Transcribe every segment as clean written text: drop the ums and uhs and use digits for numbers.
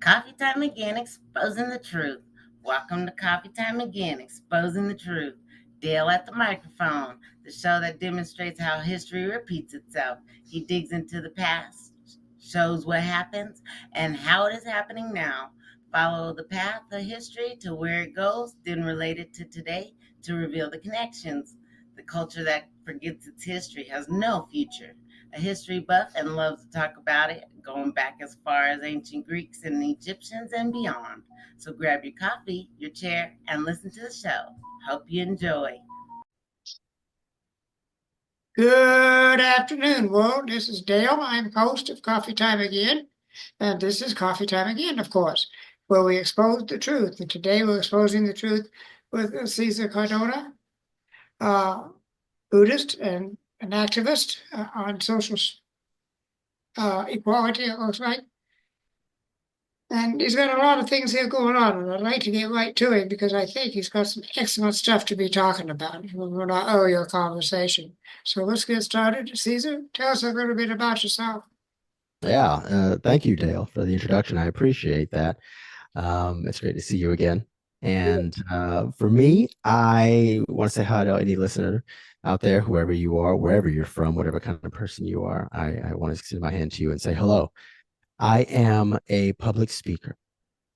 Coffee time again, exposing the truth. Welcome to Coffee Time Again, exposing the truth. Dale at the microphone, the show that demonstrates how history repeats itself. He digs into the past, shows what happens, and how it is happening now. Follow the path of history to where it goes, then relate it to today to reveal the connections. The culture that forgets its history has no future. A history buff and loves to talk about it, going back as far as ancient Greeks and Egyptians and beyond. So grab your coffee, your chair, and listen to the show. Hope you enjoy. Good afternoon, world. This is Dale. I'm host of Coffee Time Again, and this is Coffee Time Again, of course, where we expose the truth. And today we're exposing the truth with Cesar Cardona, Buddhist and an activist on social equality, it looks like. And he's got a lot of things here going on, and I'd like to get right to him because I think he's got some excellent stuff to be talking about in our earlier conversation. So let's get started. Caesar, tell us a little bit about yourself. Yeah, thank you, Dale, for the introduction. I appreciate that. It's great to see you again. And for me, I want to say hi to any listener out there, whoever you are, wherever you're from, whatever kind of person you are. I want to extend my hand to you and say hello. I am a public speaker.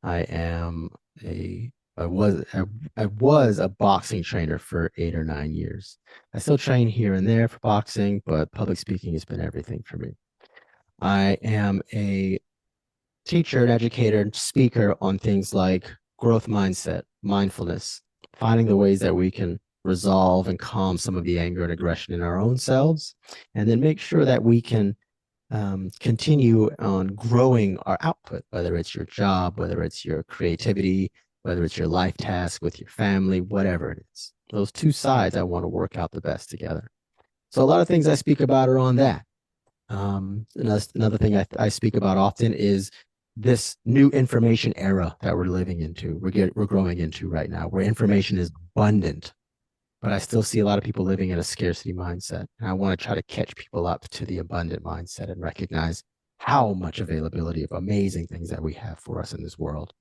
I am I was a boxing trainer for 8 or 9 years. I still train here and there for boxing, but public speaking has been everything for me. I am a teacher, an educator, and speaker on things like growth mindset, mindfulness, finding the ways that we can resolve and calm some of the anger and aggression in our own selves, and then make sure that we can continue on growing our output, whether it's your job, whether it's your creativity, whether it's your life task with your family, whatever it is. Those two sides I want to work out the best together. So a lot of things I speak about are on that. Another thing I speak about often is this new information era that we're living into. We're growing into right now, where information is abundant, but I still see a lot of people living in a scarcity mindset. And I want to try to catch people up to the abundant mindset and recognize how much availability of amazing things that we have for us in this world.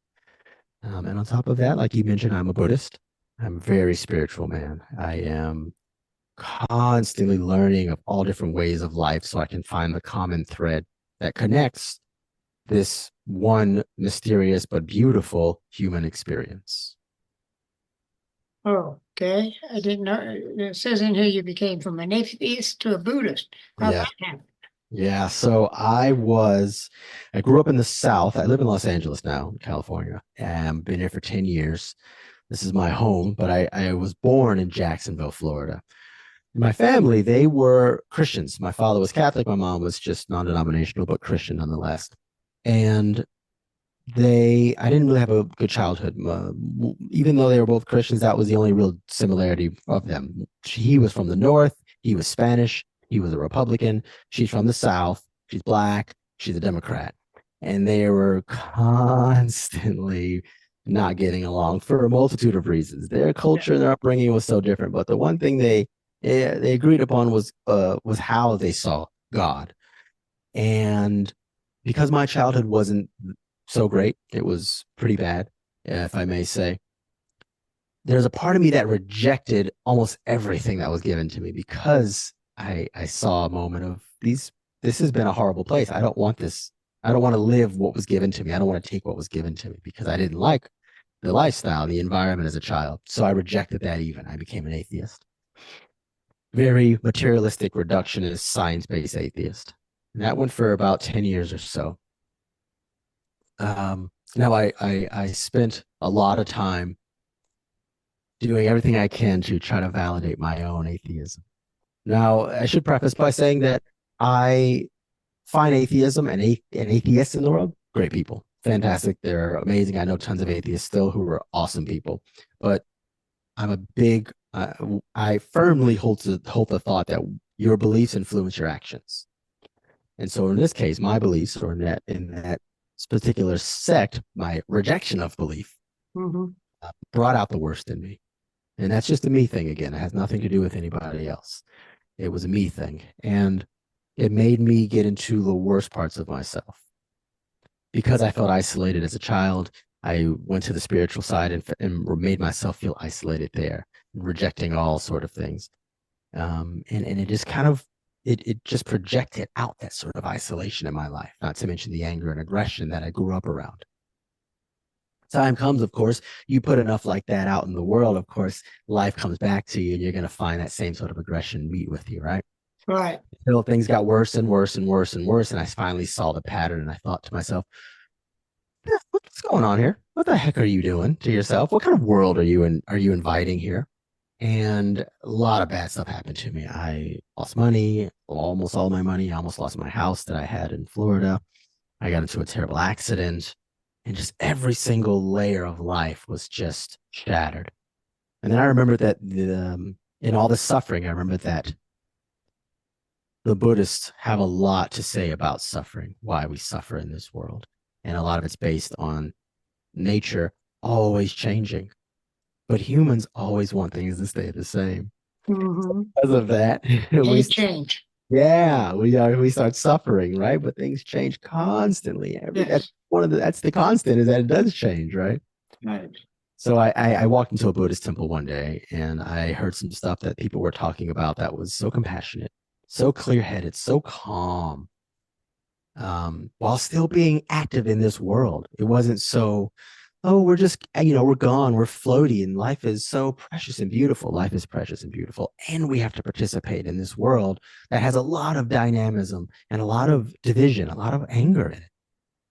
And on top of that, like you mentioned, I'm a Buddhist. I'm a very spiritual man. I am constantly learning of all different ways of life so I can find the common thread that connects this one mysterious but beautiful human experience. Oh, okay. I didn't know. It says in here you became from an atheist to a Buddhist. How Yeah. that happened? Yeah. So I grew up in the South. I live in Los Angeles now, California, and been here for 10 years. This is my home, but I was born in Jacksonville, Florida. My family, they were Christians. My father was Catholic. My mom was just non-denominational, but Christian nonetheless. And I didn't really have a good childhood. Even though they were both Christians, that was the only real similarity of them. He was from the North. He was Spanish. He was a Republican. She's from the South. She's Black. She's a Democrat. And they were constantly not getting along for a multitude of reasons. Their culture and their upbringing was so different. But the one thing they agreed upon was how they saw God. And because my childhood wasn't so great, it was pretty bad, if I may say, there's a part of me that rejected almost everything that was given to me because I saw a moment of this has been a horrible place. I don't want this. I don't want to live what was given to me. I don't want to take what was given to me because I didn't like the lifestyle, the environment as a child. So I rejected that even. I became an atheist. Very materialistic, reductionist, science-based atheist. And that went for about 10 years or so. Now I spent a lot of time doing everything I can to try to validate my own atheism. Now, I should preface by saying that I find atheism and atheists in the world great people, fantastic. They're amazing. I know tons of atheists still who are awesome people, but I'm a big. I firmly hold the thought that your beliefs influence your actions, and so in this case, my beliefs, or in that particular sect, my rejection of belief brought out the worst in me, and that's just a me thing. Again, it has nothing to do with anybody else. It was a me thing, and it made me get into the worst parts of myself. because I felt isolated as a child, I went to the spiritual side and made myself feel isolated there, rejecting all sort of things. And it just kind of it just projected out that sort of isolation in my life, not to mention the anger and aggression that I grew up around. Time comes, of course, you put enough like that out in the world, of course, life comes back to you and you're going to find that same sort of aggression meet with you, right? Right. Until things got worse and worse and worse and worse. And I finally saw the pattern and I thought to myself, what's going on here? What the heck are you doing to yourself? What kind of world are you inviting here? And a lot of bad stuff happened to me. I lost money, almost all my money. I almost lost my house that I had in Florida. I got into a terrible accident, and just every single layer of life was just shattered. And then I remember that in all the suffering, I remember that the Buddhists have a lot to say about suffering, why we suffer in this world. And a lot of it's based on nature always changing. But humans always want things to stay the same. Mm-hmm. Because of that, we Hate change. yeah, we start suffering, right? But things change constantly. That's Yes. that's the constant is that it does change, right? Right. So I walked into a Buddhist temple one day and I heard some stuff that people were talking about that was so compassionate, so clear-headed, so calm, while still being active in this world. It wasn't so, oh, we're just, we're gone, we're floaty, and life is so precious and beautiful. Life is precious and beautiful. And we have to participate in this world that has a lot of dynamism and a lot of division, a lot of anger in it.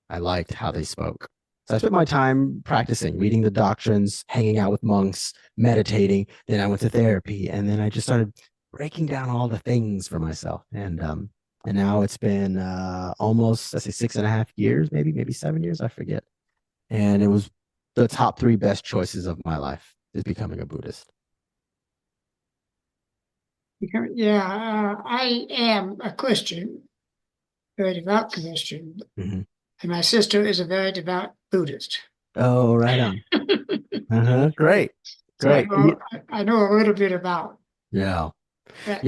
I liked how they spoke. So I spent my time practicing, reading the doctrines, hanging out with monks, meditating. Then I went to therapy, and then I just started breaking down all the things for myself. And now it's been almost, I say, 6.5 years, maybe 7 years, I forget. And it was the top three best choices of my life is becoming a Buddhist. Yeah, I am a Christian, very devout Christian, Mm-hmm. and my sister is a very devout Buddhist. Oh, right on. Great, So great. I know a little bit about Yeah. that.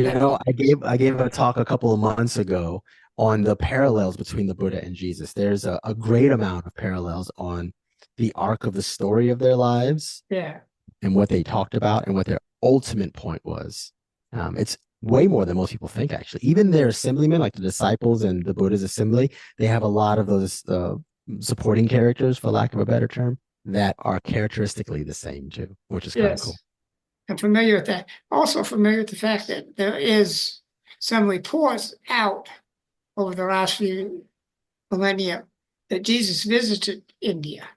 I gave a talk a couple of months ago on the parallels between the Buddha and Jesus. There's a great amount of parallels on the arc of the story of their lives Yeah. and what they talked about and what their ultimate point was. It's way more than most people think, actually. Even their assemblymen, like the disciples and the Buddha's assembly, they have a lot of those supporting characters, for lack of a better term, that are characteristically the same too, which is kind of cool. Yes. I'm familiar with that. Also familiar with the fact that there is some reports out over the last few millennia that Jesus visited India.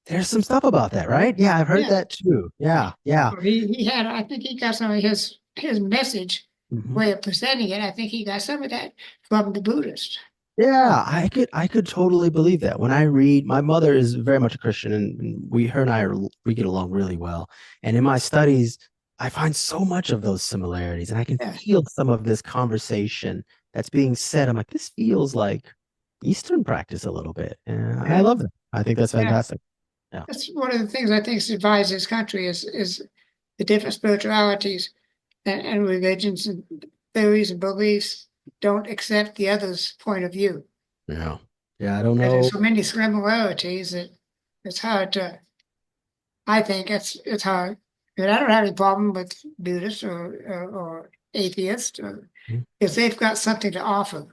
There's some stuff about that, right? Yeah, I've heard Yeah. that too. Yeah, yeah. So he had, I think he got some of his message Mhm. way of presenting it. I think he got some of that from the Buddhist. Yeah, I could totally believe that. When I read, my mother is very much a Christian, and her and we get along really well. And in my studies, I find so much of those similarities, and I can Yeah. feel some of this conversation that's being said. I'm like, this feels like Eastern practice a little bit, and I Yeah. love that. I think that's Yeah. fantastic. Yeah, That's one of the things I think divides this country is the different spiritualities and religions and theories and beliefs don't accept the other's point of view. yeah, yeah. I don't And there's know. so many similarities that it's hard to. I think it's hard. But I don't have any problem with Buddhists or atheists if they've got something to offer.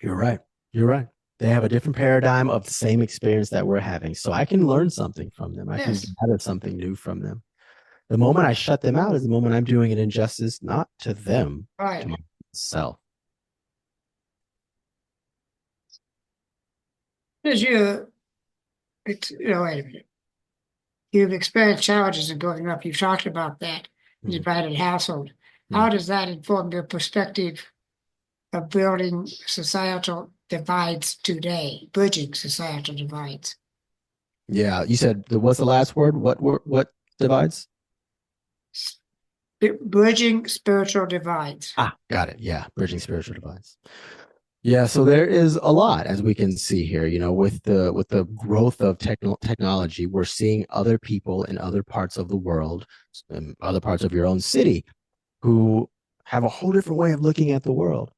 You're right. You're right. They have a different paradigm of the same experience that we're having. So I can learn something from them. I can Yes, gather something new from them. The moment I shut them out is the moment I'm doing an injustice, not to them, to right. myself. Because wait a minute. You've experienced challenges in growing up. You've talked about that in Mm, divided household. mm. How does that inform your perspective of building societal divides today, bridging societal divides? Yeah, you said what's the last word? What divides? Bridging spiritual divides. Ah, got it. Yeah, bridging spiritual divides. Yeah, so there is a lot as we can see here, with the growth of technology, we're seeing other people in other parts of the world, other parts of your own city who have a whole different way of looking at the world.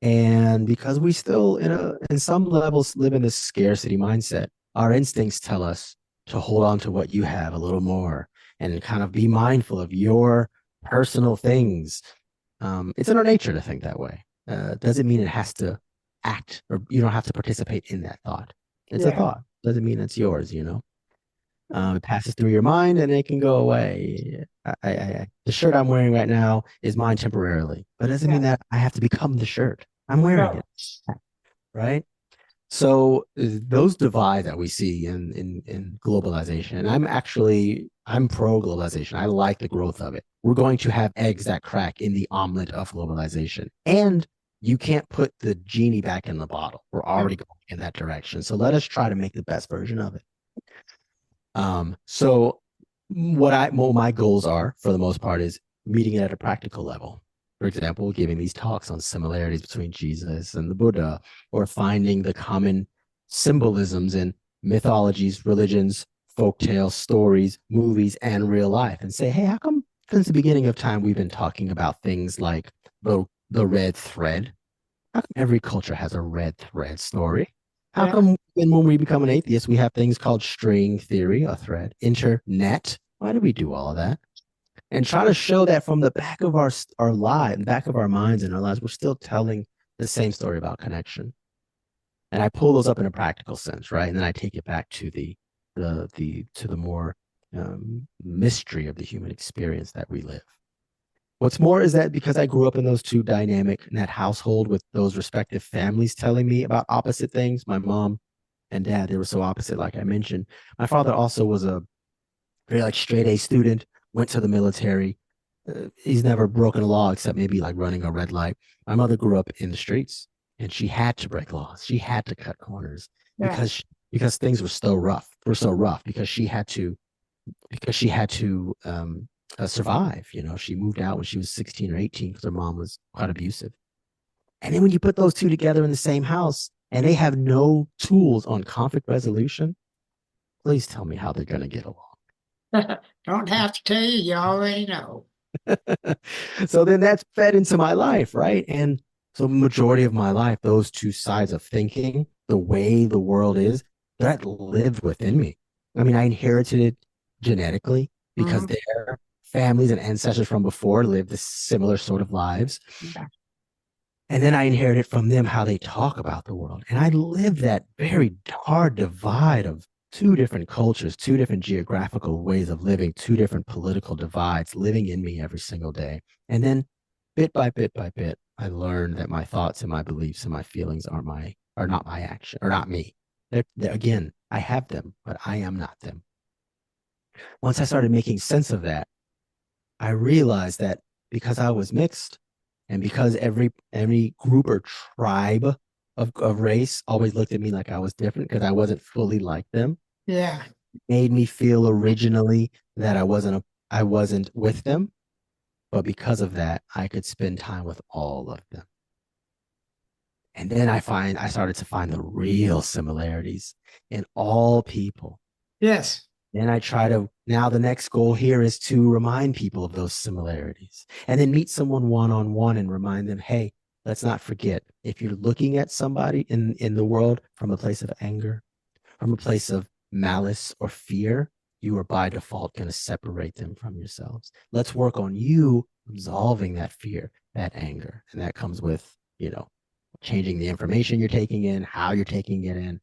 And because we still, in some levels, live in this scarcity mindset, our instincts tell us to hold on to what you have a little more and kind of be mindful of your personal things. It's in our nature to think that way. Doesn't mean it has to act, or you don't have to participate in that thought. It's a Yeah. thought. Doesn't mean it's yours, it passes through your mind and it can go away. The shirt I'm wearing right now is mine temporarily, but it doesn't mean Yeah. that I have to become the shirt. I'm wearing No. it, right? So those divides that we see in globalization, and I'm pro globalization. I like the growth of it. We're going to have eggs that crack in the omelet of globalization, and you can't put the genie back in the bottle. We're already going in that direction. So let us try to make the best version of it. So what my goals are for the most part is meeting it at a practical level. For example, giving these talks on similarities between Jesus and the Buddha, or finding the common symbolisms in mythologies, religions, folk tales, stories, movies, and real life, and say, hey, how come since the beginning of time we've been talking about things like the red thread? How come every culture has a red thread story? How Yeah. come when we become an atheist, we have things called string theory, a thread, internet? Why do we do all of that? And try to show that from the back of our lives, the back of our minds and our lives, we're still telling the same story about connection. And I pull those up in a practical sense, right? And then I take it back to the more mystery of the human experience that we live. What's more is that because I grew up in those two dynamic in that household with those respective families telling me about opposite things, my mom and dad, they were so opposite, like I mentioned. My father also was a very like straight A student, went to the military. He's never broken a law except maybe like running a red light. My mother grew up in the streets and she had to break laws. She had to cut corners Yeah. because things were so rough because she had to survive. She moved out when she was 16 or 18 because her mom was quite abusive. And then when you put those two together in the same house and they have no tools on conflict resolution, please tell me how they're going to get along. Don't have to tell you, you already know. So then that's fed into my life, right? And so majority of my life, those two sides of thinking, the way the world is, that lived within me. I mean, I inherited it genetically because Mhm. their families and ancestors from before lived this similar sort of lives. Yeah. And then I inherited from them how they talk about the world. And I lived that very hard divide of two different cultures, two different geographical ways of living, two different political divides living in me every single day. And then bit by bit by bit, I learned that my thoughts and my beliefs and my feelings are not my action, or not me. Again, I have them, but I am not them. Once I started making sense of that, I realized that because I was mixed, and because every group or tribe of race always looked at me like I was different because I wasn't fully like them, Yeah. made me feel originally that I wasn't with them. But because of that, I could spend time with all of them. And then I started to find the real similarities in all people. Yes. Then now the next goal here is to remind people of those similarities and then meet someone one on one and remind them, hey, let's not forget, if you're looking at somebody in the world from a place of anger, from a place of malice or fear, you are by default going to separate them from yourselves. Let's work on you absolving that fear, that anger. And that comes with, changing the information you're taking in, how you're taking it in,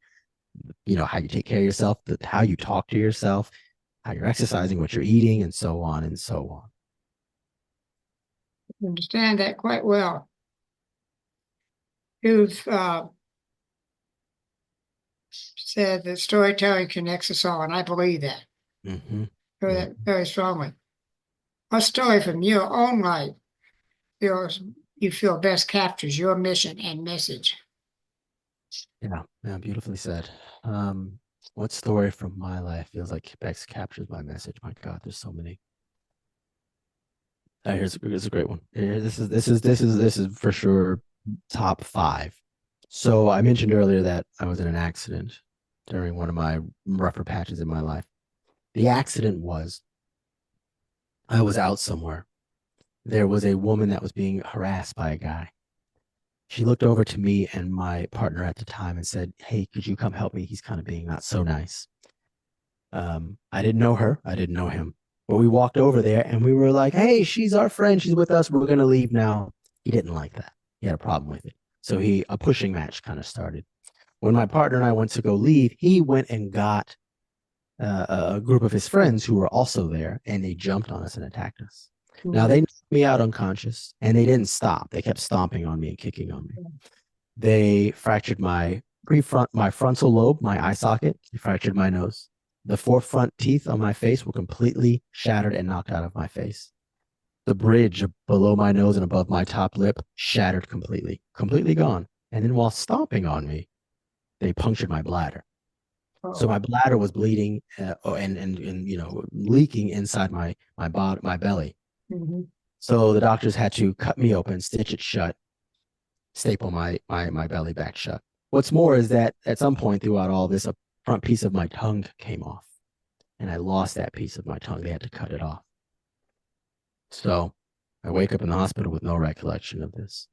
how you take care of yourself, how you talk to yourself, how you're exercising, what you're eating, and so on and so on. Understand that quite well. You've said that storytelling connects us all, and I believe that Mm-hmm. very, very strongly. What story from your own life feels you feel best captures your mission and message? Yeah, beautifully said. What story from my life feels like best captures my message? My God, there's so many. Here's a great one. This is for sure top five. So I mentioned earlier that I was in an accident during one of my rougher patches in my life. The accident was I was out somewhere. There was a woman that was being harassed by a guy. She looked over to me and my partner at the time and said, "Hey, could you come help me? He's kind of being not so nice." I didn't know her. I didn't know him. But we walked over there and we were like, "Hey, she's our friend. She's with us. We're going to leave now." He didn't like that. He had a problem with it. So a pushing match kind of started. When my partner and I went to go leave, he went and got a group of his friends who were also there, and they jumped on us and attacked us. Now, they knocked me out unconscious, and they didn't stop. They kept stomping on me and kicking on me. They fractured my frontal lobe, my eye socket. They fractured my nose. The four front teeth on my face were completely shattered and knocked out of my face. The bridge below my nose and above my top lip shattered completely, completely gone. And then while stomping on me, they punctured my bladder. So my bladder was bleeding and leaking inside my belly. Mm-hmm. So the doctors had to cut me open, stitch it shut, staple my belly back shut. What's more is that at some point throughout all this, a front piece of my tongue came off, and I lost that piece of my tongue. They had to cut it off. So I wake up in the hospital with no recollection of this.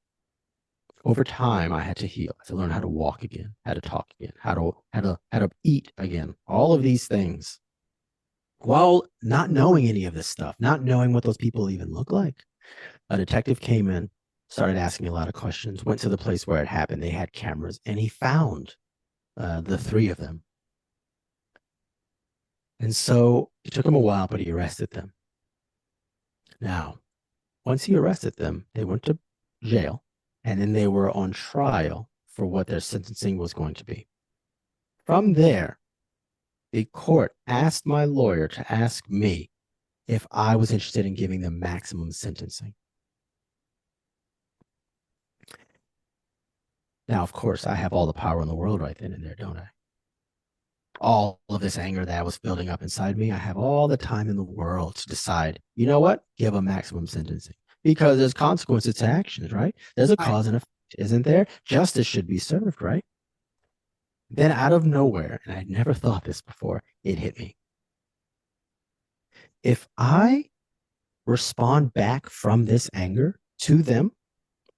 Over time, I had to heal, to learn how to walk again, how to talk again, how to eat again. All of these things, while not knowing any of this stuff, not knowing what those people even look like. A detective came in, started asking me a lot of questions, went to the place where it happened. They had cameras, and he found the three of them. And so it took him a while, but he arrested them. Now, once he arrested them, they went to jail, and then they were on trial for what their sentencing was going to be. From there, the court asked my lawyer to ask me if I was interested in giving them maximum sentencing. Now, of course, I have all the power in the world right then and there, don't I? All of this anger that was building up inside me, I have all the time in the world to decide, you know what? Give a maximum sentencing. Because there's consequences to actions, right? There's a cause and effect, isn't there? Justice should be served, right? Then out of nowhere, and I'd never thought this before, it hit me. If I respond back from this anger to them,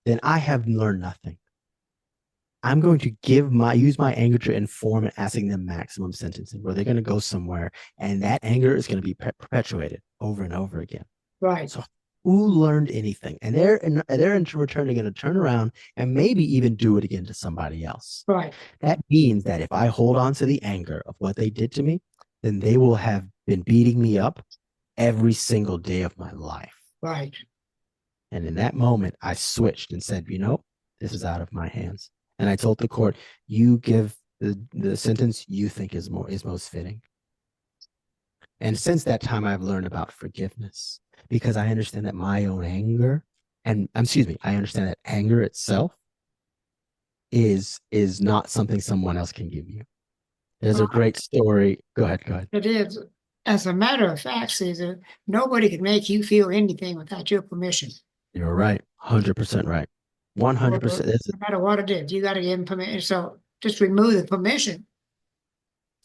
then I have learned nothing. I'm going to use my anger to inform and asking them maximum sentencing, where they're going to go somewhere, and that anger is going to be perpetuated over and over again. Right. So who learned anything? And they're in return going to turn around and maybe even do it again to somebody else. Right. That means that if I hold on to the anger of what they did to me, then they will have been beating me up every single day of my life. Right. And in that moment, I switched and said, this is out of my hands. And I told the court, you give the sentence you think is most fitting. And since that time, I've learned about forgiveness, because I understand that my own anger, I understand that anger itself is not something someone else can give you. There's a great story. Go ahead. It is. As a matter of fact, Cesar, nobody can make you feel anything without your permission. You're right. 100% right. 100%. No matter what it is, you got to give them permission. So just remove the permission.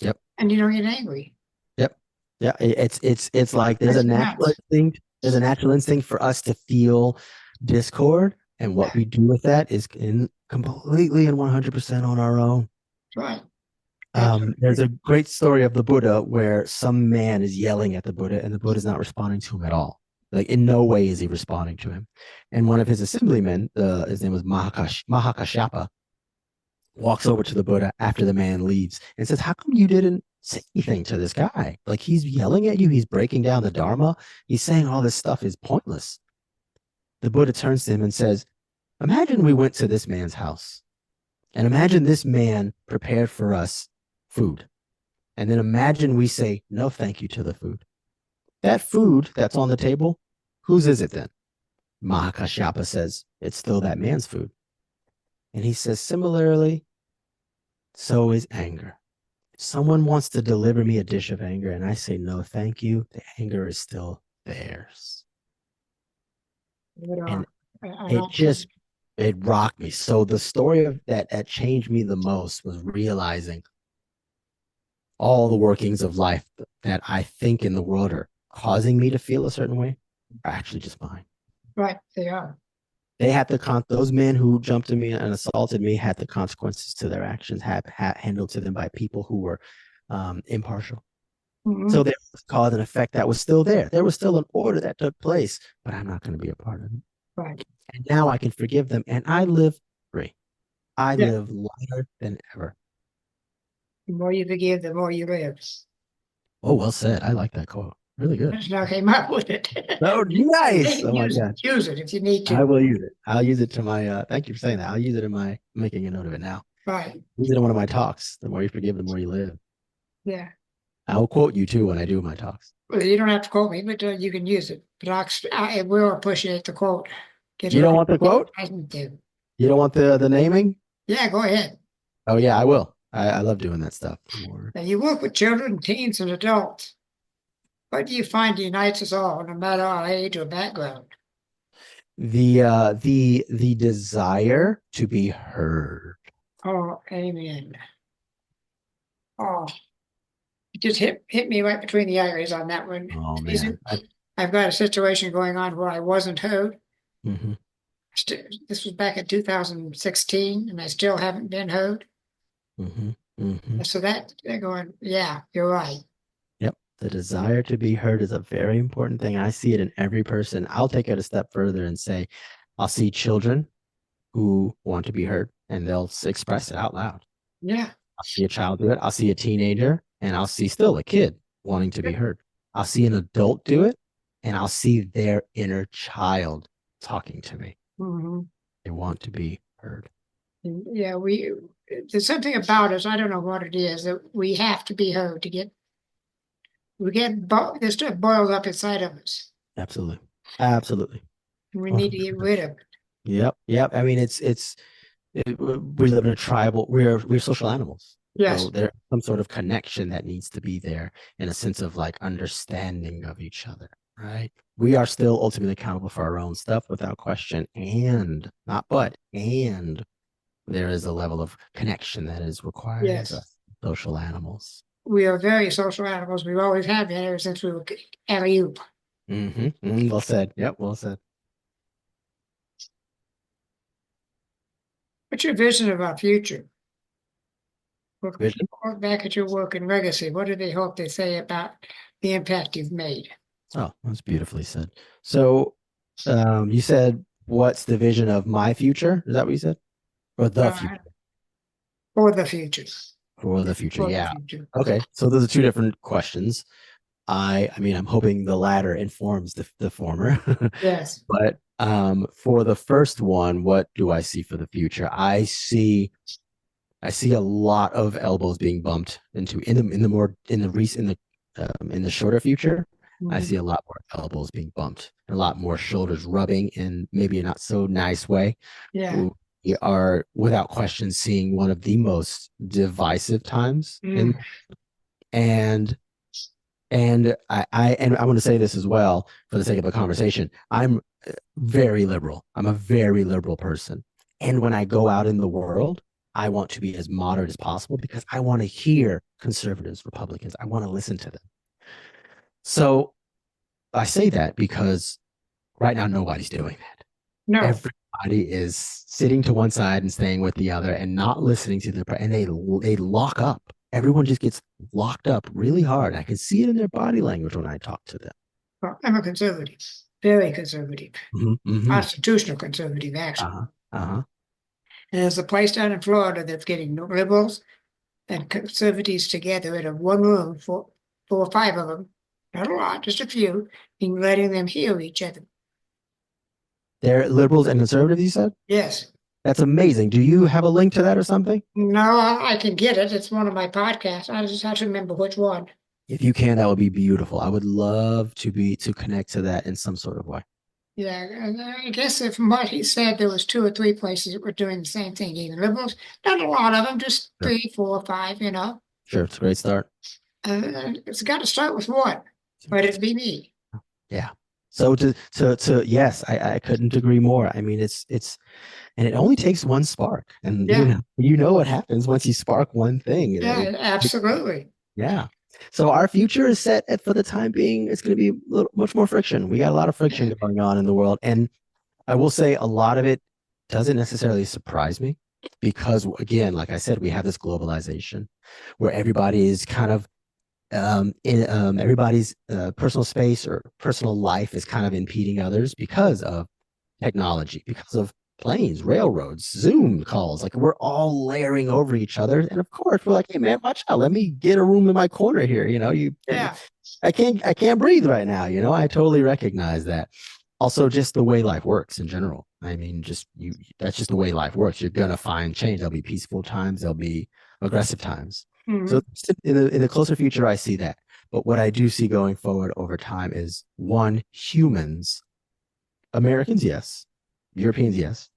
Yep. And you don't get angry. Yep. Yeah. It's like there's a natural instinct. There's a natural instinct for us to feel discord, and what we do with that is completely and 100% on our own. Right. There's a great story of the Buddha where some man is yelling at the Buddha, and the Buddha is not responding to him at all. Like, in no way is he responding to him. And one of his assemblymen, his name was Mahakashyapa, walks over to the Buddha after the man leaves and says, "How come you didn't say anything to this guy? Like, he's yelling at you. He's breaking down the Dharma. He's saying all this stuff is pointless." The Buddha turns to him and says, "Imagine we went to this man's house, and imagine this man prepared for us food. And then imagine we say no thank you to the food. That food that's on the table, whose is it then?" Mahakashyapa says, "It's still that man's food." And he says, similarly, so is anger. If someone wants to deliver me a dish of anger and I say no thank you, the anger is still theirs. And it rocked me. So the story of that changed me the most was realizing all the workings of life that I think in the world are causing me to feel a certain way are actually just mine. Right, they are. They had those men who jumped at me and assaulted me had the consequences to their actions handled to them by people who were impartial. So there was cause and effect that was still there. There was still an order that took place, but I'm not going to be a part of it. Right. And now I can forgive them, and I live free. I Yeah. live lighter than ever. The more you forgive, the more you live. Oh, well said. I like that quote. Really good. That's how I came up with it. Oh, nice. Oh my use, God. use it if you need I to. will use it. I'll use it to my thank you for saying that. I'll use it in my making a note of it now. Right. Use it in one of my talks. The more you forgive, the more you live. Yeah. I will quote you too when I do my talks. Well, you don't have to quote me, but you can use it. But I will appreciate the quote. Get You it don't on. want the quote? I do. You don't want the naming? Yeah, go ahead. Oh yeah, I will. I love doing that stuff. Now, you work with children, teens, and adults. What do you find unites us all, no matter our age or background? The desire to be heard. Oh, amen. Oh, you just hit me right between the eyes on that one. Oh Cesar. man. I've got a situation going on where I wasn't heard. Mhm. This was back in 2016, and I still haven't been heard. Mhm. Mhm. So they're going, yeah, you're right. Yep. The desire to be heard is a very important thing. I see it in every person. I'll take it a step further and say, I'll see children who want to be heard and they'll express it out loud. Yeah. I'll see a child do it. I'll see a teenager and I'll see still a kid wanting to be heard. I'll see an adult do it and I'll see their inner child talking to me. Mm-hmm. They want to be heard. Yeah, there's something about us, I don't know what it is, that we have to be heard to this stuff boils up inside of us. Absolutely. Absolutely. And we need to get rid of it. Yep. Yep. I mean, we live in a tribal, we're social animals. Yes. So there's some sort of connection that needs to be there in a sense of like understanding of each other, right? We are still ultimately accountable for our own stuff without question, and there is a level of connection that is required Yes. as us social animals. We are very social animals. We've always have been ever since we were alley-oop. Well said. Yep, well said. What's your vision of our future? Look Vision? back at your work and legacy. What do they hope they say about the impact you've made? Oh, that's beautifully said. So you said, what's the vision of my future? Is that what you said? Or the future? For the future. For the future, For the yeah. future. Okay, so those are two different questions. I mean, I'm hoping the latter informs the former. Yes. But for the first one, what do I see for the future? I see a lot of elbows being bumped into in the shorter future. I see a lot more elbows being bumped, and a lot more shoulders rubbing in maybe a not so nice way. Yeah. We are without question seeing one of the most divisive times and I want to say this as well for the sake of the conversation. I'm very liberal. I'm a very liberal person. And when I go out in the world, I want to be as moderate as possible because I want to hear conservatives, Republicans. I want to listen to them. So I say that because right now nobody's doing that. No. Everybody is sitting to one side and staying with the other and not listening to the and they lock up. Everyone just gets locked up really hard. I can see it in their body language when I talk to them. Well, I'm a conservative, very conservative, constitutional conservative, actually. And there's a place down in Florida that's getting liberals and conservatives together in one room, four or five of them, not a lot, just a few, and letting them hear each other. They're liberals and conservatives, you said? Yes. That's amazing. Do you have a link to that or something? No, I can get it. It's one of my podcasts. I just have to remember which one. If you can, that would be beautiful. I would love to connect to that in some sort of way. Yeah, and I guess from what he said, there was 2 or 3 places that were doing the same thing. Even liberals, not a lot of them, just 3, 4, 5. Sure, it's a great start. It's got to start with one. Let it be me. Yeah. So to yes, I couldn't agree more. I mean, it's and it only takes one spark, and you know what happens once you spark one thing. Yeah, absolutely. Yeah. So our future is set for the time being. It's going to be much more friction. We got a lot of friction going on in the world, and I will say a lot of it doesn't necessarily surprise me because, again, like I said, we have this globalization where everybody is kind of in everybody's personal space or personal life is kind of impeding others because of technology, because of planes, railroads, Zoom calls. Like we're all layering over each other, and of course we're like, "Hey man, watch out! Let me get a room in my corner here." Yeah. I can't breathe right now. I totally recognize that. Also, just the way life works in general. I mean, just you. That's just the way life works. You're gonna find change. There'll be peaceful times. There'll be aggressive times. So Mhm. in the closer future, I see that. But what I do see going forward over time is one, humans, Americans, yes, Europeans, yes,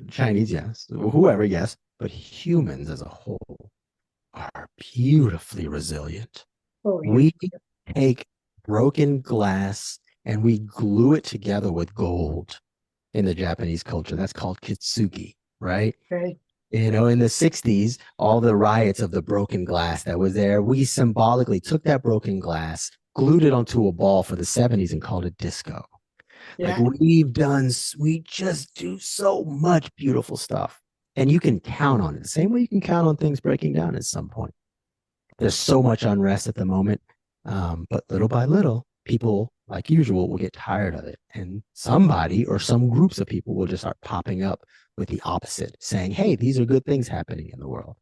Chinese, yes, whoever, yes, but humans as a whole are beautifully resilient. Oh, yeah. We take broken glass and we glue it together with gold in the Japanese culture. That's called kitsugi, right? Okay. In the 60s, all the riots of the broken glass that was there, we symbolically took that broken glass, glued it onto a ball for the 70s and called it disco. Like Yeah. we just do so much beautiful stuff. And you can count on it the same way you can count on things breaking down at some point. There's so much unrest at the moment. But little by little, people, like usual, will get tired of it. And somebody or some groups of people will just start popping up with the opposite, saying, hey, these are good things happening in the world.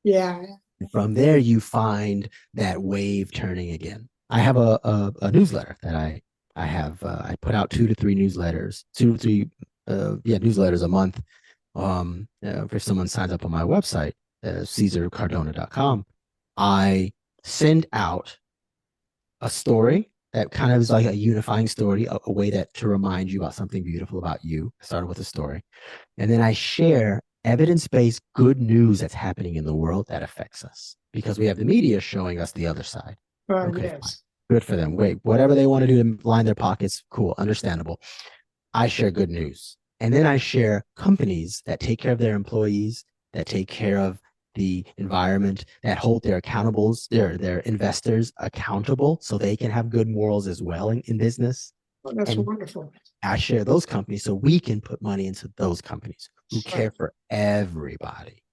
Yeah. And from there, you find that wave turning again. I have a newsletter that I have. I put out 2 to 3 newsletters, 2 to 3 newsletters a month. If someone signs up on my website, CesarCardona.com, I send out a story that kind of is like a unifying story, a way that to remind you about something beautiful about you. I started with a story. And then I share evidence-based good news that's happening in the world that affects us because we have the media showing us the other side. Okay, fine. Yes. Good for them. Wait, whatever they want to do to line their pockets, cool, understandable. I share good news. And then I share companies that take care of their employees, that take care of the environment, that hold their accountables, their investors accountable so they can have good morals as well in business. Well, that's And wonderful. I share those companies so we can put money into those companies who Right. care for everybody.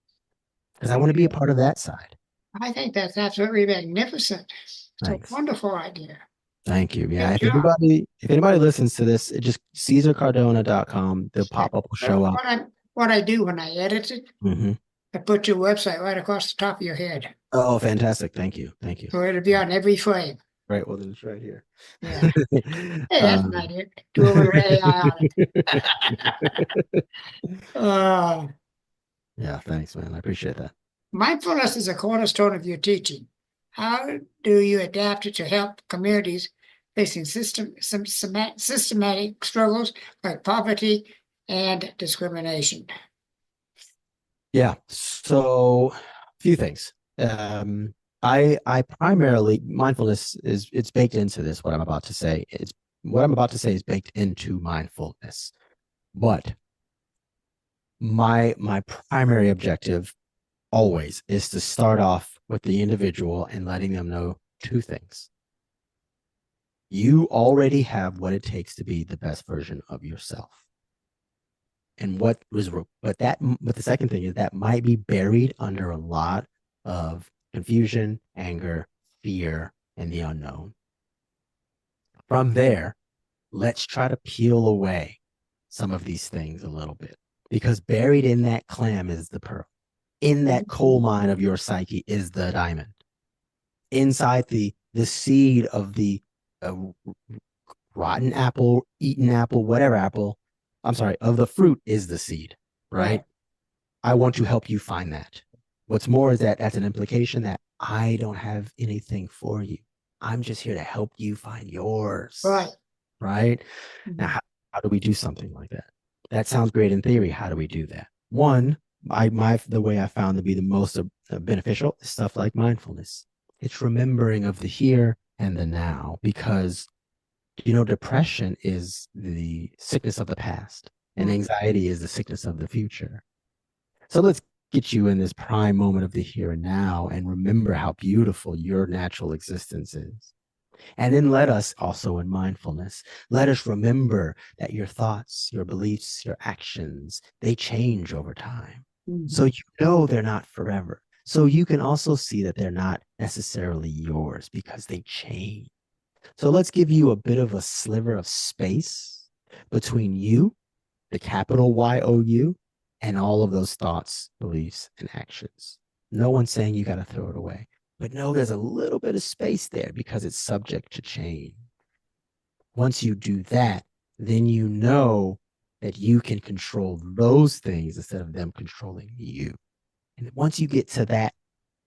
Because I Oh, want to be a yeah. part of that side. I think that's absolutely magnificent. It's a Thanks. wonderful idea. Thank you. Yeah. Good job. If anybody listens to this, it just CesarCardona.com, the Yeah. pop-up will show up. What I do when I edit it, Mm-hmm. I put your website right across the top of your head. Oh, fantastic. Thank you. Thank you. So it'll be on every frame. Right. Well, then it's right here. Yeah. Hey, that's an um, idea. Do a little AI on it. uh, yeah. Thanks, man. I appreciate that. Mindfulness is a cornerstone of your teaching. How do you adapt it to help communities facing systematic struggles like poverty and discrimination? Yeah. So, a few things. I primarily mindfulness is it's baked into this. What I'm about to say is what I'm about to say is baked into mindfulness. But my primary objective always is to start off with the individual and letting them know 2 things. You already have what it takes to be the best version of yourself. And but the second thing is that might be buried under a lot of confusion, anger, fear, and the unknown. From there, let's try to peel away some of these things a little bit because buried in that clam is the pearl. In that coal mine of your psyche is the diamond. Inside the seed of the uh, rotten apple, eaten apple, whatever apple, I'm sorry, of the fruit is the seed, right? Right. I want to help you find that. What's more is that that's an implication that I don't have anything for you. I'm just here to help you find yours, Right. right? Now, Mhm. how do we do something like that? That sounds great in theory. How do we do that? One, the way I found to be the most beneficial is stuff like mindfulness. It's remembering of the here and the now because depression is the sickness of the past and anxiety is the sickness of the future. So let's get you in this prime moment of the here and now and remember how beautiful your natural existence is. And then let us also in mindfulness, let us remember that your thoughts, your beliefs, your actions, they change over time. So you know they're not forever. So you can also see that they're not necessarily yours because they change. So let's give you a bit of a sliver of space between you, the capital YOU, and all of those thoughts, beliefs, and actions. No one's saying you got to throw it away, but no, there's a little bit of space there because it's subject to change. Once you do that, then you know that you can control those things instead of them controlling you. And once you get to that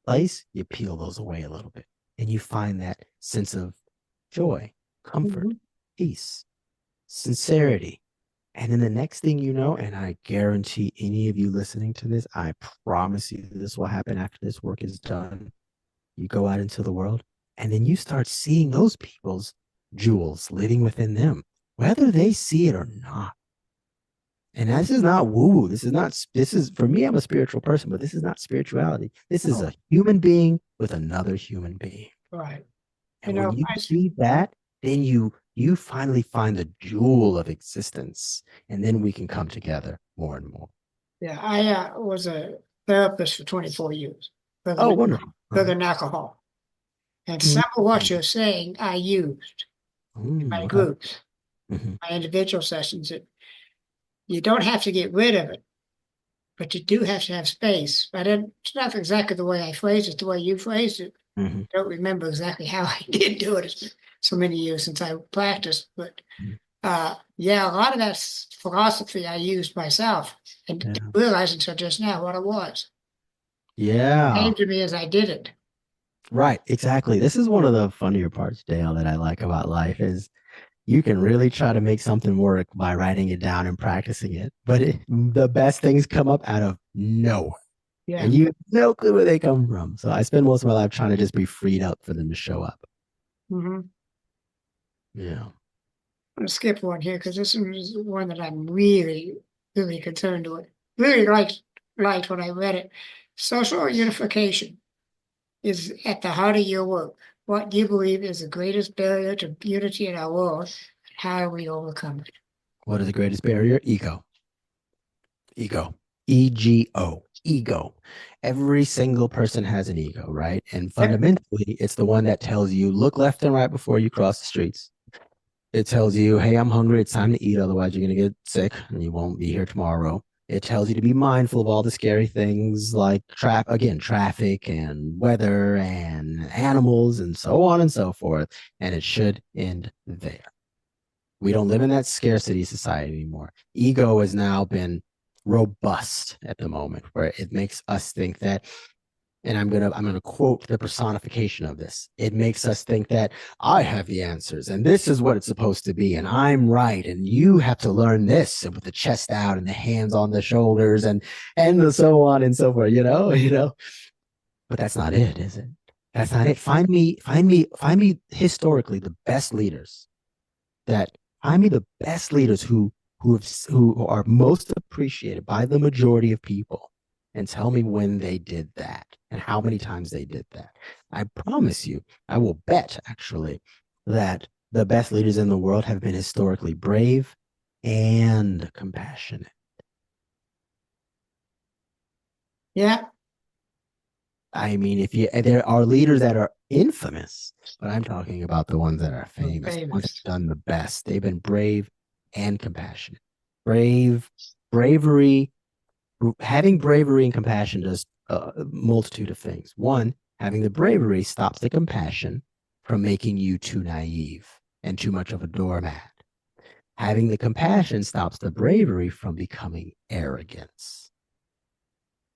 place, you peel those away a little bit and you find that sense of joy, comfort, peace, sincerity. And then the next thing you know, and I guarantee any of you listening to this, I promise you this will happen after this work is done. You go out into the world and then you start seeing those people's jewels living within them, whether they see it or not. And this is not woo. This is for me, I'm a spiritual person, but this is not spirituality. This is a human being with another human being. Right. And when you see that, then you finally find the jewel of existence. And then we can come together more and more. Yeah, I was a therapist for 24 years. Oh, wonderful. For the alcohol. And some of what you're saying, I used in my groups, my individual sessions. You don't have to get rid of it, but you do have to have space. But it's not exactly the way I phrased it, the way you phrased it. I don't remember exactly how I did do it. It's been so many years since I practiced. But yeah, a lot of that philosophy I used myself and didn't realize until just now what it was. Yeah. It came to me as I did it. Right, exactly. This is one of the funnier parts, Dale, that I like about life is you can really try to make something work by writing it down and practicing it. But the best things come up out of nowhere. Yeah. And you have no clue where they come from. So I spend most of my life trying to just be freed up for them to show up. Yeah. I'm going to skip one here because this is one that I'm really, really concerned with. Really liked when I read it. Social unification is at the heart of your work. What do you believe is the greatest barrier to unity in our world? How do we overcome it? What is the greatest barrier? Ego. Ego. EGO. Ego. Every single person has an ego, right? And fundamentally, it's the one that tells you, look left and right before you cross the streets. It tells you, hey, I'm hungry. It's time to eat. Otherwise, you're going to get sick and you won't be here tomorrow. It tells you to be mindful of all the scary things like traffic and weather and animals and so on and so forth. And it should end there. We don't live in that scarcity society anymore. Ego has now been robust at the moment, where it makes us think that, and I'm gonna quote the personification of this. It makes us think that I have the answers, and this is what it's supposed to be, and I'm right, and you have to learn this, and with the chest out and the hands on the shoulders, and the so on and so forth. You know. But that's not it, is it? That's not it. Find me historically the best leaders. Find me the best leaders who are most appreciated by the majority of people, and tell me when they did that and how many times they did that. I promise you, I will bet actually that the best leaders in the world have been historically brave and compassionate. Yeah. I mean, there are leaders that are infamous, but I'm talking about the ones that are famous. The ones that have done the best. They've been brave and compassionate. Bravery. Having bravery and compassion does a multitude of things. One, having the bravery stops the compassion from making you too naive and too much of a doormat. Having the compassion stops the bravery from becoming arrogance.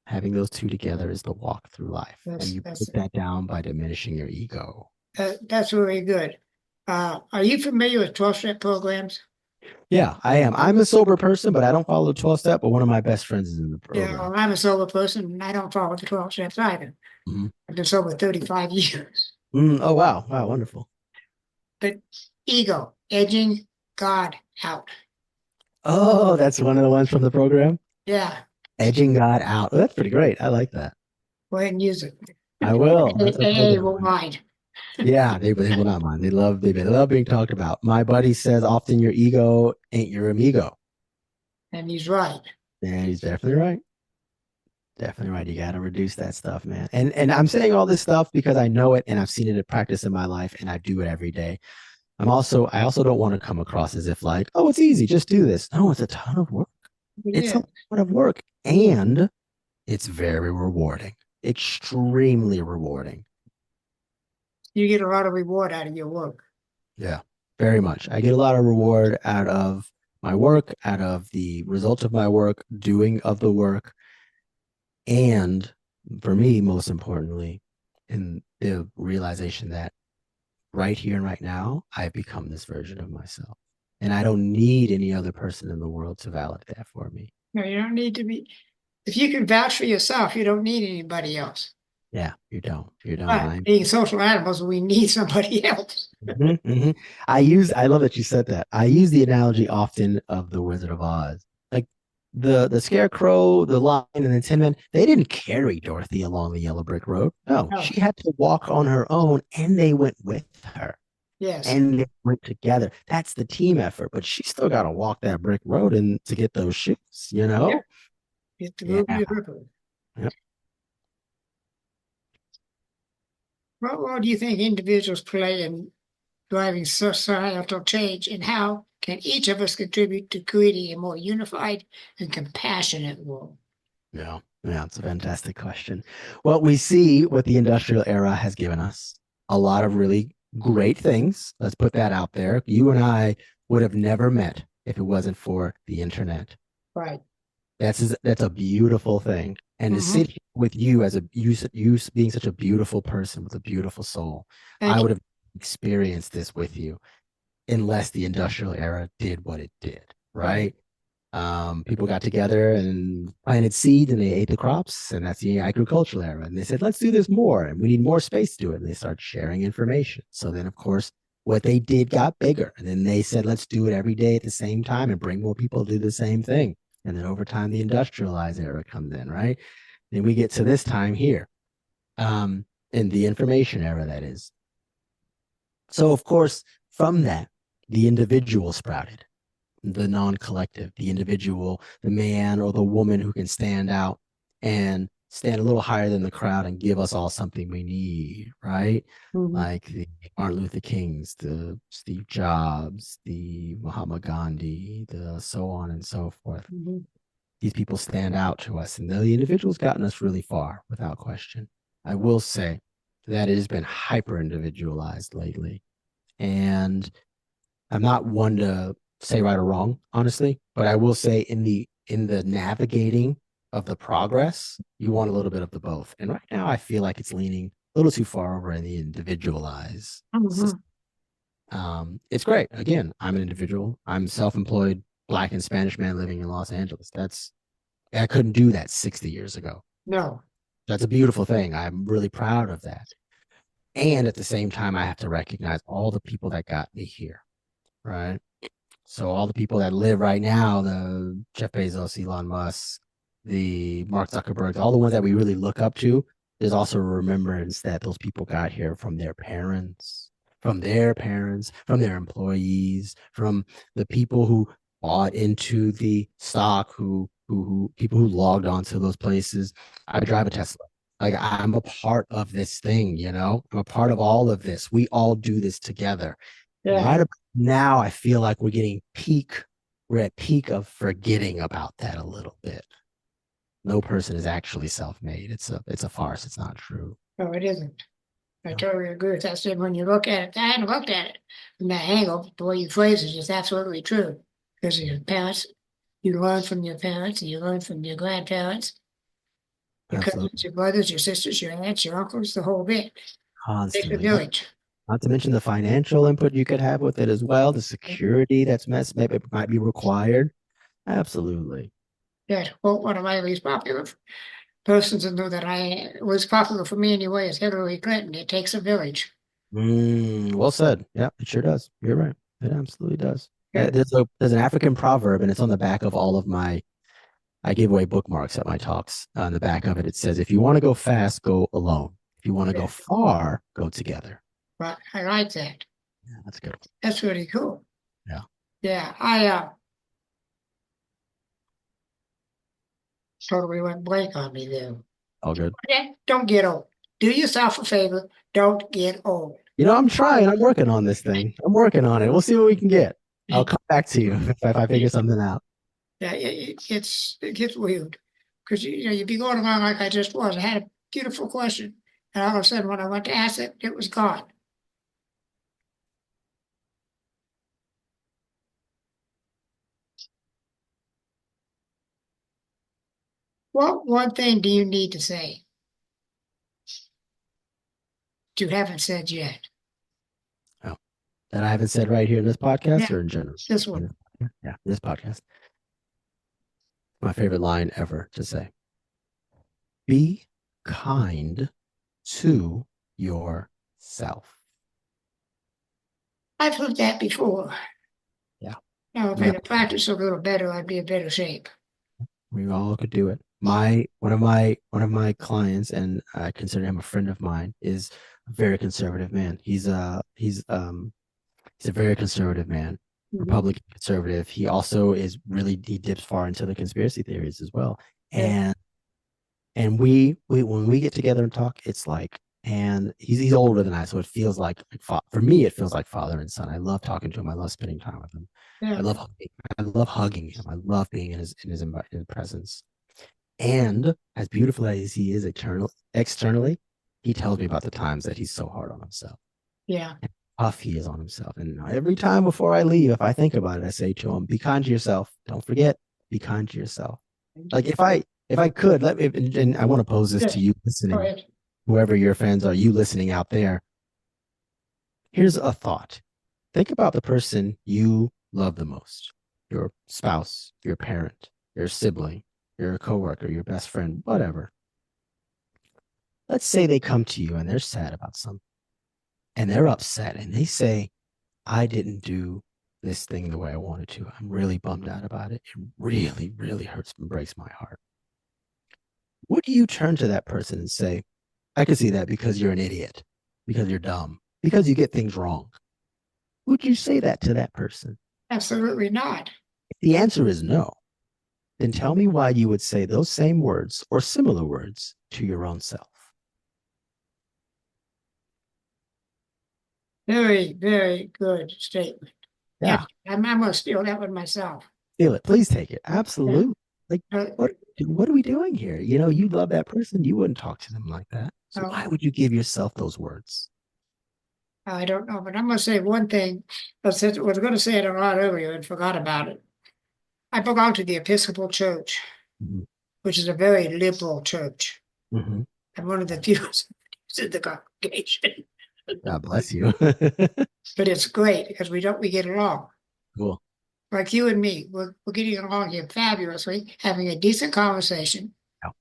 Having those two together is the walk through life. And you put that down by diminishing your ego. That's really good. Are you familiar with 12-step programs? Yeah, I am. I'm a sober person, but I don't follow the 12-step, but one of my best friends is in the program. Yeah, well, I'm a sober person, and I don't follow the 12 steps either. I've been sober 35 years. Oh, wow. Wow, wonderful. But ego, edging God out. Oh, that's one of the ones from the program? Yeah. Edging God out. Oh, that's pretty great. I like that. Go ahead and use it. I will. AA won't mind. Yeah, they will not mind. They love being talked about. My buddy says often your ego ain't your amigo. And he's right. And he's definitely right. Definitely right. You got to reduce that stuff, man. And I'm saying all this stuff because I know it and I've seen it in practice in my life and I do it every day. I also don't want to come across as if like, oh, it's easy, just do this. No, it's a ton of work. It's a Yeah, lot of work and it's very rewarding. Extremely rewarding. you get a lot of reward out of your work. Yeah, very much. I get a lot of reward out of my work, out of the result of my work, doing of the work, and for me, most importantly, in the realization that right here and right now, I've become this version of myself. And I don't need any other person in the world to validate that for me. No, you don't need to be. If you can vouch for yourself, you don't need anybody else. Yeah, you don't. You don't. But being social animals, we need somebody else. Mhm. I love that you said that. I use the analogy often of the Wizard of Oz. Like the scarecrow, the lion, and the tin man, they didn't carry Dorothy along the yellow brick road. No, Oh, she had to walk on her own, and they went with her. yes. And they went together. That's the team effort, but she still got to walk that brick road and to get those shoes, you Yeah. know? Get the Yeah. movie Ripper. Yep. What role do you think individuals play in driving societal change, and how can each of us contribute to creating a more unified and compassionate world? Yeah. Yeah, it's a fantastic question. Well, we see what the industrial era has given us a lot of really great things. Let's put that out there. You and I would have never met if it wasn't for the internet. Right. That's a beautiful thing. And to Mm-hmm. sit here with you as you being such a beautiful person with a beautiful soul, I Thank you. would have experienced this with you unless the industrial era did what it did, Right. right? People got together and planted seeds and they ate the crops, and that's the agricultural era. And they said, let's do this more, and we need more space to do it. And they started sharing information. So then, of course, what they did got bigger. And then they said, let's do it every day at the same time and bring more people to do the same thing. And then over time, the industrialized era comes in, right? Then we get to this time here, in the information era, that is. So, of course, from that, the individual sprouted, the non-collective, the individual, the man or the woman who can stand out and stand a little higher than the crowd and give us all something we need, right? Mm-hmm. Like the Martin Luther Kings, the Steve Jobs, the Muhammad Gandhi, the so on and so forth. Mm-hmm. These people stand out to us, and the individual's gotten us really far, without question. I will say that it has been hyper individualized lately. And I'm not one to say right or wrong, honestly, but I will say in the navigating of the progress, you want a little bit of the both. And right now, I feel like it's leaning a little too far over in the individualized Mm-hmm. system. It's great. Again, I'm an individual. I'm self-employed Black and Spanish man living in Los Angeles. I couldn't do that 60 years ago. No. That's a beautiful thing. I'm really proud of that. And at the same time, I have to recognize all the people that got me here, right? So all the people that live right now, the Jeff Bezos, Elon Musk, the Mark Zuckerberg, all the ones that we really look up to, there's also a remembrance that those people got here from their parents, from their employees, from the people who bought into the stock, who people who logged onto those places. I drive a Tesla. Like I'm a part of this thing, you know? I'm a part of all of this. We all do this together. And Yeah. right about now, I feel like we're at peak of forgetting about that a little bit. No person is actually self-made. It's a farce. It's not true. No, it isn't. I No, totally agree with that. When you look at it, I hadn't looked at it from that angle. The way you phrase it is absolutely true. Because your parents, you learn from your parents, and you learn from your grandparents, your cousins, absolutely. your brothers, your sisters, your aunts, your uncles, the whole bit. Take the Constantly. village. Not to mention the financial input you could have with it as well, the security maybe might be required. Absolutely. Yeah, to quote one of my least popular persons and know that I was popular for me anyway is Hillary Clinton. It takes a village. Well said. Yeah, it sure does. You're right. It absolutely does. Yeah. There's an African proverb, and it's on the back of all of my. I give away bookmarks at my talks. On the back of it, it says, "If you want to go fast, go alone. If you want to go Yeah. far, go together." But I like that. Yeah, that's good. That's really cool. Yeah. Yeah, I totally went blank on me there. All good. Yeah, don't get old. Do yourself a favor. Don't get old. I'm trying. I'm working on this thing. I'm working on it. We'll see what we can get. I'll come back to you if I figure something out. Yeah, it gets weird because you'd be going along like I just was. I had a beautiful question, and all of a sudden, when I went to ask it, it was gone. What one thing do you need to say that you haven't said yet? Oh, that I haven't said right here in this podcast Yeah, or in general? this one. Yeah, this podcast. My favorite line ever to say. Be kind to yourself. I've heard that before. Yeah. Now, if I could practice a little better, I'd be in better shape. We all could do it. One of my clients, and I consider him a friend of mine, is a very conservative man. He's a very conservative man, Republican conservative. He also he dips far into the conspiracy theories as well. Yeah. And we when we get together and talk, it's like, and he's older than I, so it feels like for me it feels like father and son. I love talking to him. I love spending time with him. Yeah. I love hugging him. I love being in his presence. And as beautiful as he is externally, he tells me about the times that he's so hard on himself. Yeah. Tough he is on himself. And every time before I leave, if I think about it, I say to him, be kind to yourself. Don't forget, be kind to yourself. Like if I could, let me, and I want to pose this to you Go listening, ahead. whoever your fans are, you listening out there. Here's a thought. Think about the person you love the most, your spouse, your parent, your sibling, your coworker, your best friend, whatever. Let's say they come to you and they're sad about something and they're upset and they say, I didn't do this thing the way I wanted to. I'm really bummed out about it. It really, really hurts and breaks my heart. Would you turn to that person and say, I can see that because you're an idiot, because you're dumb, because you get things wrong? Would you say that to that person? Absolutely not. If the answer is no, then tell me why you would say those same words or similar words to your own self. Very, very good statement. Yeah. I'm going to steal that one myself. Feel it. Please take it. Absolutely. Like, Uh, what are we doing here? You love that person. You wouldn't talk to them like that. So Oh. why would you give yourself those words? I don't know, but I'm going to say one thing. I was going to say it a lot earlier and forgot about it. I belong to the Episcopal Church, Mhm. which is a very liberal church. Mhm. I'm one of the few in the congregation. God bless you. But it's great because we get along. Cool. Like you and me, we're getting along here fabulously, having a decent conversation. Yeah.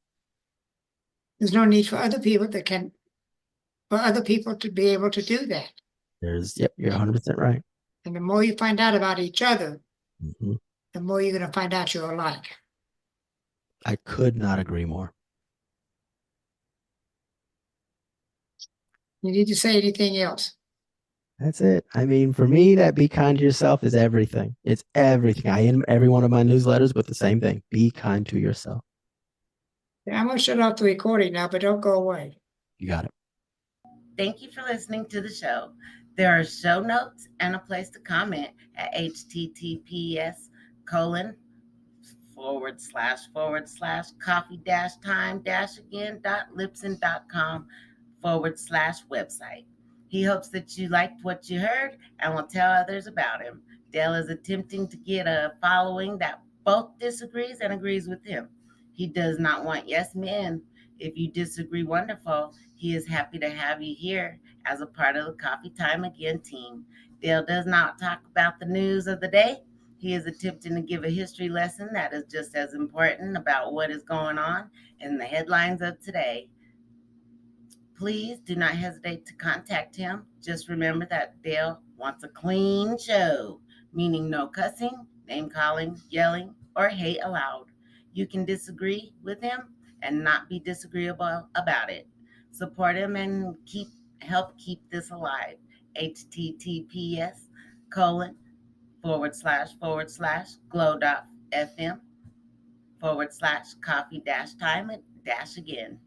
There's no need for other people to be able to do that. Yep, you're 100% right. And the more you find out about each other, Mhm. the more you're going to find out you're alike. I could not agree more. You need to say anything else? That's it. I mean, for me, that be kind to yourself is everything. It's everything. I end every one of my newsletters with the same thing. Be kind to yourself. Yeah, I'm going to shut off the recording now, but don't go away. You got it. Thank you for listening to the show. There are show notes and a place to comment at https://coffee-time-again.libsyn.com/website. He hopes that you liked what you heard and will tell others about him. Dale is attempting to get a following that both disagrees and agrees with him. He does not want yes men. If you disagree, wonderful. He is happy to have you here as a part of the Coffee Time Again team. Dale does not talk about the news of the day. He is attempting to give a history lesson that is just as important about what is going on in the headlines of today. Please do not hesitate to contact him. Just remember that Dale wants a clean show, meaning no cussing, name calling, yelling, or hate allowed. You can disagree with him and not be disagreeable about it. Support him and help keep this alive. https://glow.fm/coffee dash time dash again.